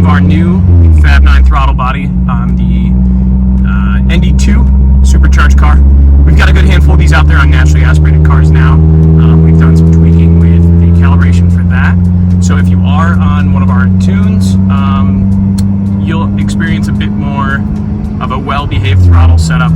have our new Fab9 throttle body on the ND2 supercharged car. We've got a good handful of these out there on naturally aspirated cars now. We've done some tweaking with the calibration for that. So if you are on one of our tunes, you'll experience a bit more of a well-behaved throttle setup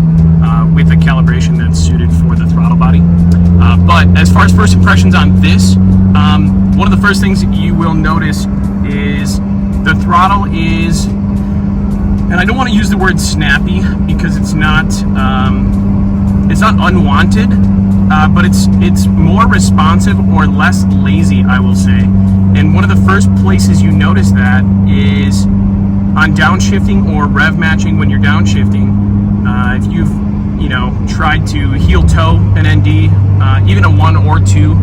with a calibration that's suited for the throttle body. But as far as first impressions on this, one of the first things you will notice is the throttle is, and I don't want to use the word snappy because it's not unwanted, but it's more responsive or less lazy, I will say. And one of the first places you notice that is on downshifting or rev matching. When you're downshifting, if you've tried to heel toe an ND, even a 1 or 2,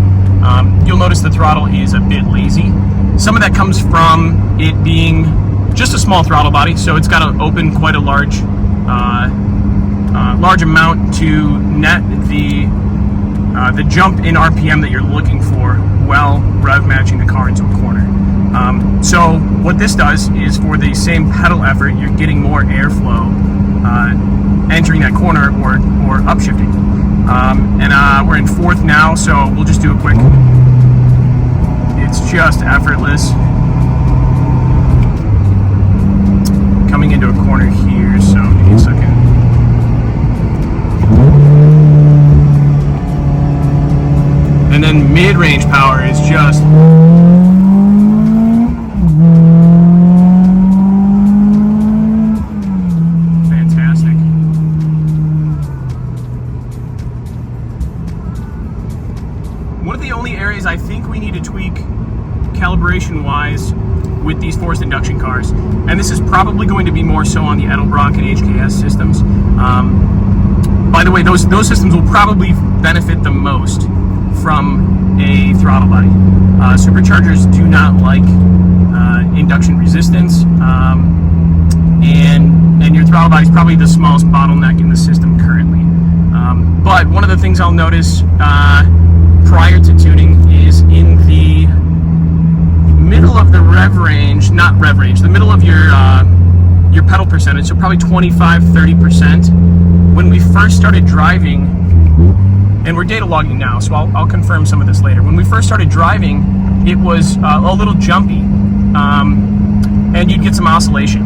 you'll notice the throttle is a bit lazy. Some of that comes from it being just a small throttle body, so it's got to open quite a large amount to net the jump in RPM that you're looking for while rev matching the car into a corner. So what this does is, for the same pedal effort, you're getting more airflow entering that corner or upshifting. And we're in 4th now, so we'll just do a quick. It's just effortless. Coming into a corner here, so give me a second. And then mid-range power is just fantastic. One of the only areas I think we need to tweak calibration-wise with these forced induction cars, and this is probably going to be more so on the Edelbrock and HKS systems. By the way, those systems will probably benefit the most from a throttle body. Superchargers do not like induction resistance, and your throttle body is probably the smallest bottleneck in the system currently. But one of the things I'll notice prior to tuning is in the middle of the the middle of your pedal percentage, so probably 25-30%. When we first started driving, and we're data logging now, so I'll confirm some of this later. When we first started driving, it was a little jumpy, and you'd get some oscillation.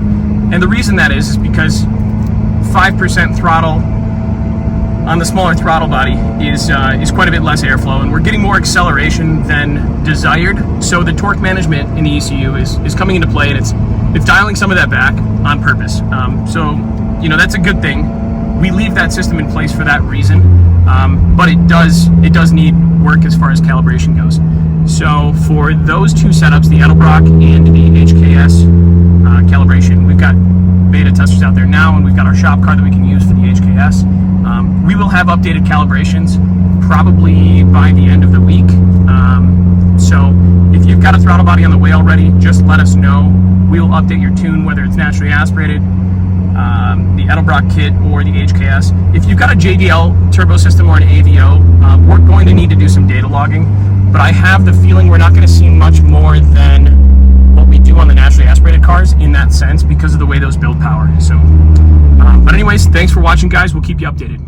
And the reason that is because 5% throttle on the smaller throttle body is quite a bit less airflow, and we're getting more acceleration than desired. So the torque management in the ECU is coming into play, and it's dialing some of that back on purpose. So that's a good thing. We leave that system in place for that reason, but it does need work as far as calibration goes. So for those two setups, the Edelbrock and the HKS calibration, we've got beta testers out there now, and we've got our shop car that we can use for the HKS. We will have updated calibrations probably by the end of the week. So if you've got a throttle body on the way already, just let us know. We'll update your tune, whether it's naturally aspirated, the Edelbrock kit, or the HKS. If you've got a JDL turbo system or an AVO, we're going to need to do some data logging, but I have the feeling we're not going to see much more than what we do on the naturally aspirated cars in that sense, because of the way those build power. So, but anyways, thanks for watching, guys. We'll keep you updated.